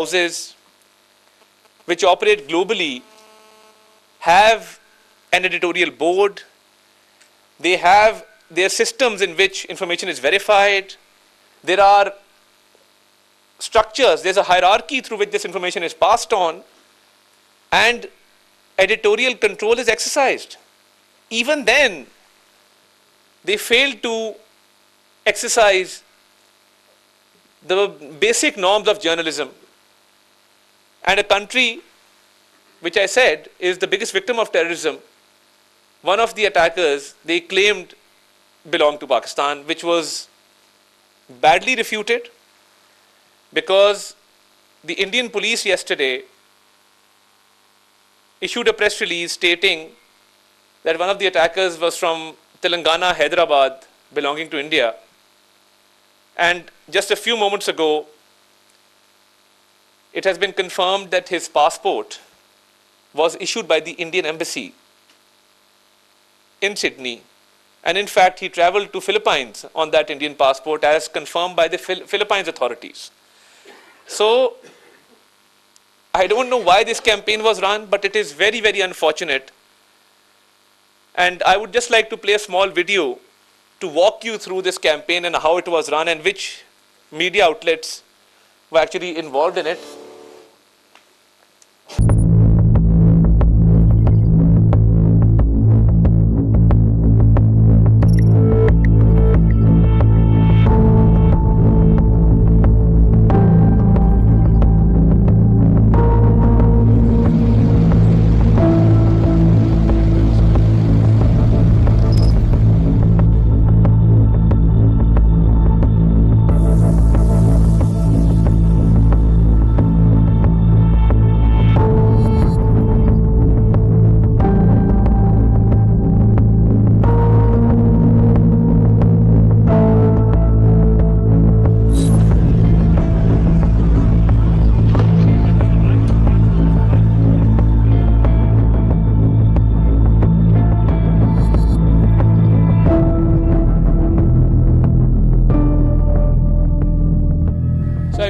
houses which operate globally have an editorial board. They have their systems in which information is verified. There are structures, there's a hierarchy through which this information is passed on, and editorial control is exercised. Even then, they fail to exercise the basic norms of journalism. And a country, which I said is the biggest victim of terrorism, one of the attackers they claimed belonged to Pakistan, which was badly refuted because the Indian police yesterday issued a press release stating that one of the attackers was from Telangana, Hyderabad, belonging to India. And just a few moments ago, it has been confirmed that his passport was issued by the Indian embassy in Sydney. And in fact, he traveled to Philippines on that Indian passport as confirmed by the Philippines authorities. So, I don't know why this campaign was run, but it is very, very unfortunate. And I would just like to play a small video to walk you through this campaign and how it was run and which media outlets were actually involved in it.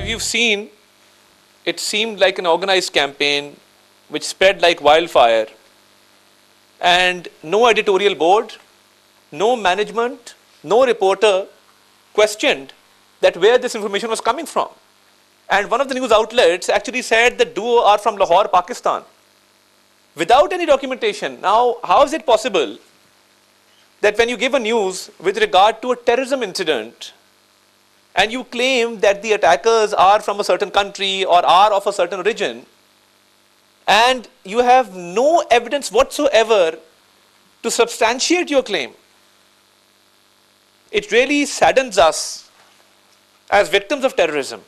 You've seen, it seemed like an organized campaign which spread like wildfire, and no editorial board, no management, no reporter questioned that where this information was coming from. And one of the news outlets actually said the duo are from Lahore, Pakistan, without any documentation. Now, how is it possible that when you give a news with regard to a terrorism incident, and you claim that the attackers are from a certain country or are of a certain region, and you have no evidence whatsoever to substantiate your claim? It really saddens us as victims of terrorism.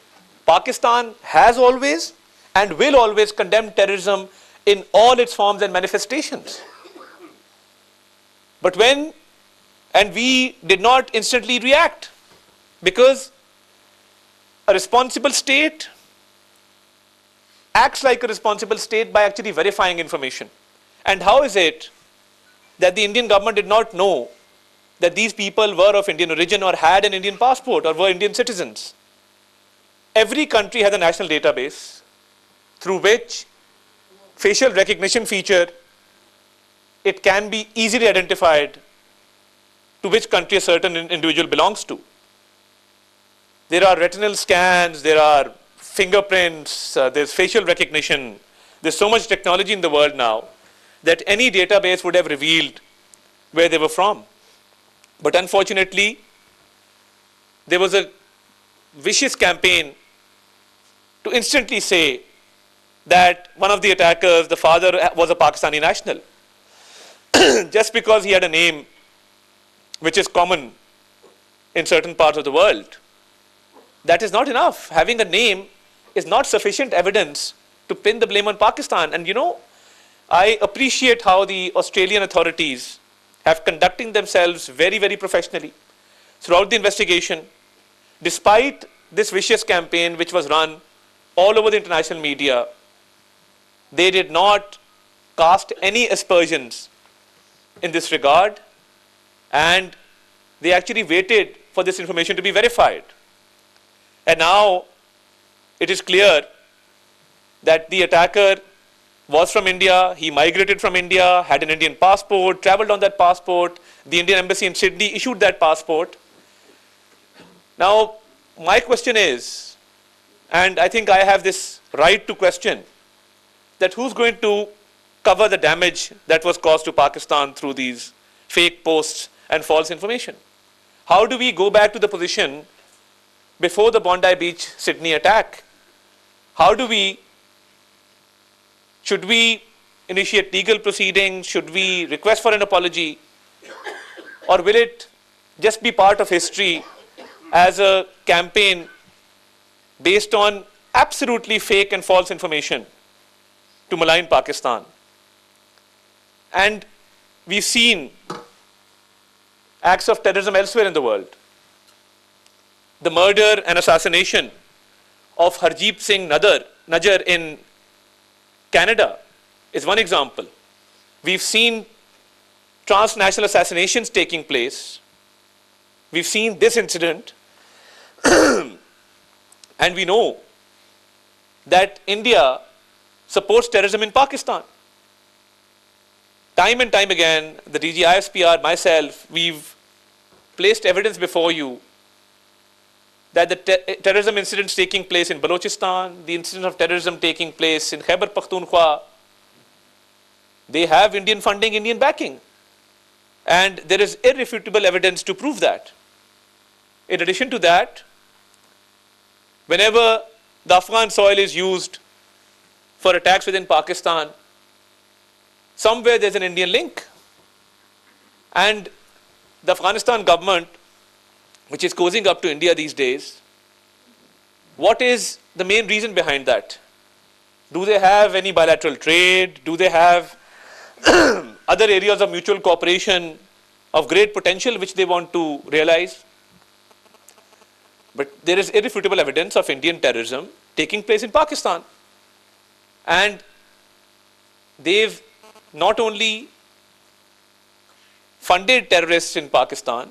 Pakistan has always and will always condemn terrorism in all its forms and manifestations. But we did not instantly react, because a responsible state acts like a responsible state by actually verifying information. And how is it that the Indian government did not know that these people were of Indian origin or had an Indian passport or were Indian citizens? Every country has a national database through which facial recognition feature, it can be easily identified to which country a certain individual belongs to. There are retinal scans, there are fingerprints, there's facial recognition. There's so much technology in the world now that any database would have revealed where they were from. But unfortunately, there was a vicious campaign to instantly say that one of the attackers, the father, was a Pakistani national. Just because he had a name which is common in certain parts of the world. That is not enough. Having a name is not sufficient evidence to pin the blame on Pakistan. And I appreciate how the Australian authorities have conducted themselves very, very professionally throughout the investigation. Despite this vicious campaign which was run all over the international media, they did not cast any aspersions in this regard, and they actually waited for this information to be verified. And now it is clear that the attacker was from India, he migrated from India, had an Indian passport, traveled on that passport, the Indian embassy in Sydney issued that passport. Now, my question is, and I think I have this right to question, that who's going to cover the damage that was caused to Pakistan through these fake posts and false information? How do we go back to the position before the Bondi Beach Sydney attack? Should we initiate legal proceedings? Should we request for an apology? Or will it just be part of history as a campaign based on absolutely fake and false information to malign Pakistan? And we've seen acts of terrorism elsewhere in the world. The murder and assassination of Harjeet Singh Najjar in Canada is one example. We've seen transnational assassinations taking place. We've seen this incident. And we know that India supports terrorism in Pakistan. Time and time again, the DG ISPR, myself, we've placed evidence before you that the terrorism incidents taking place in Balochistan, the incidents of terrorism taking place in Khyber Pakhtunkhwa, they have Indian funding, Indian backing. And there is irrefutable evidence to prove that. In addition to that, whenever the Afghan soil is used for attacks within Pakistan, somewhere there's an Indian link. And the Afghanistan government, which is cozying up to India these days, what is the main reason behind that? Do they have any bilateral trade? Do they have other areas of mutual cooperation of great potential which they want to realize? But there is irrefutable evidence of Indian terrorism taking place in Pakistan. And they've not only funded terrorists in Pakistan,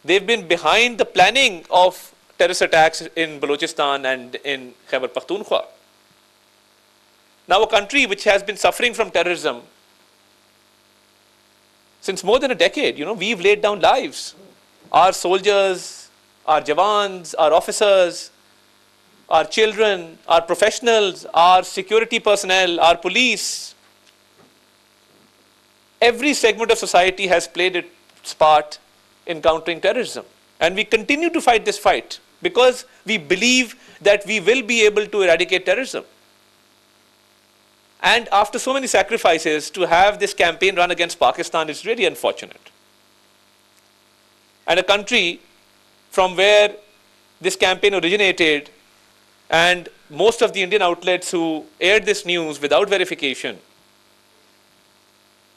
they've been behind the planning of terrorist attacks in Balochistan and in Khyber Pakhtunkhwa. Now, a country which has been suffering from terrorism since more than a decade, we've laid down lives. Our soldiers, our jawans, our officers, our children, our professionals, our security personnel, our police, every segment of society has played its part in countering terrorism. And we continue to fight this fight because we believe that we will be able to eradicate terrorism. And after so many sacrifices, to have this campaign run against Pakistan is really unfortunate. And a country from where this campaign originated, and most of the Indian outlets who aired this news without verification,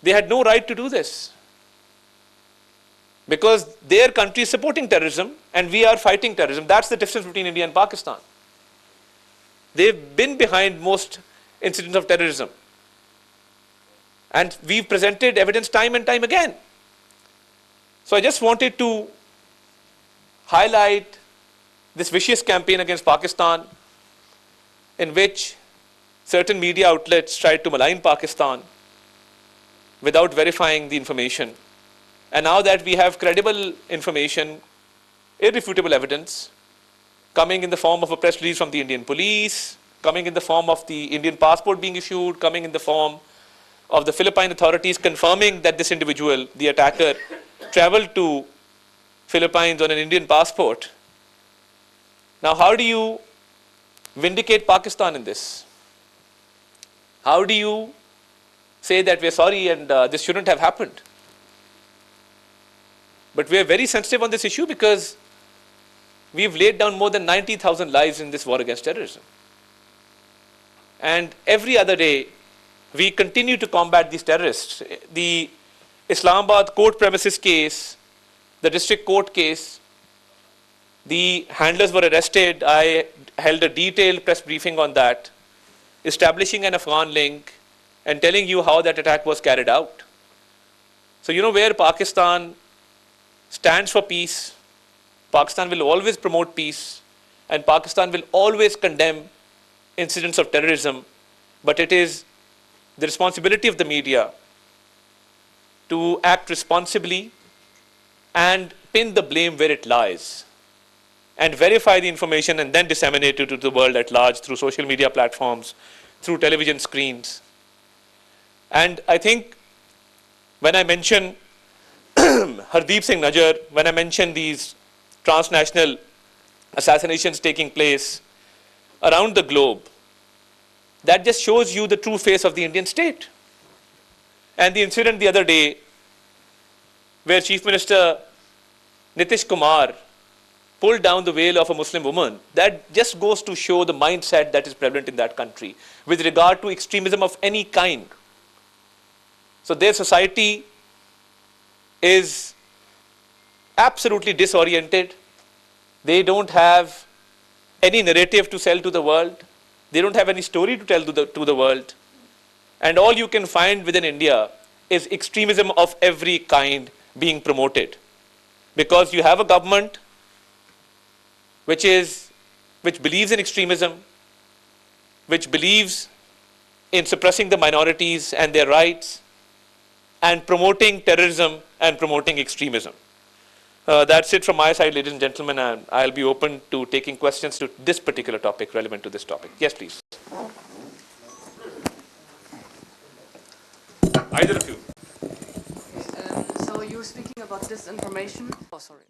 they had no right to do this. Because their country is supporting terrorism and we are fighting terrorism. That's the difference between India and Pakistan. They've been behind most incidents of terrorism. And we've presented evidence time and time again. So I just wanted to highlight this vicious campaign against Pakistan in which certain media outlets tried to malign Pakistan without verifying the information. And now that we have credible information, irrefutable evidence, coming in the form of a press release from the Indian police, coming in the form of the Indian passport being issued, coming in the form of the Philippine authorities confirming that this individual, the attacker, traveled to Philippines on an Indian passport. Now, how do you vindicate Pakistan in this? How do you say that we're sorry and this shouldn't have happened? But we're very sensitive on this issue because we've laid down more than 90,000 lives in this war against terrorism. And every other day, we continue to combat these terrorists. The Islamabad court premises case, the district court case, the handlers were arrested. I held a detailed press briefing on that, establishing an Afghan link and telling you how that attack was carried out. So where Pakistan stands for peace, Pakistan will always promote peace, and Pakistan will always condemn incidents of terrorism, but it is the responsibility of the media to act responsibly and pin the blame where it lies and verify the information and then disseminate it to the world at large through social media platforms, through television screens. And I think when I mention Hardeep Singh Najjar, when I mention these transnational assassinations taking place around the globe, that just shows you the true face of the Indian state. And the incident the other day where Chief Minister Nitish Kumar pulled down the veil of a Muslim woman, that just goes to show the mindset that is prevalent in that country with regard to extremism of any kind. So their society is absolutely disoriented. They don't have any narrative to sell to the world. They don't have any story to tell to the world. And all you can find within India is extremism of every kind being promoted. Because you have a government which believes in extremism, which believes in suppressing the minorities and their rights, and promoting terrorism and promoting extremism. That's it from my side, ladies and gentlemen, and I'll be open to taking questions to this particular topic, relevant to this topic. Yes, please. Either of you. So you were speaking about disinformation. Oh, sorry.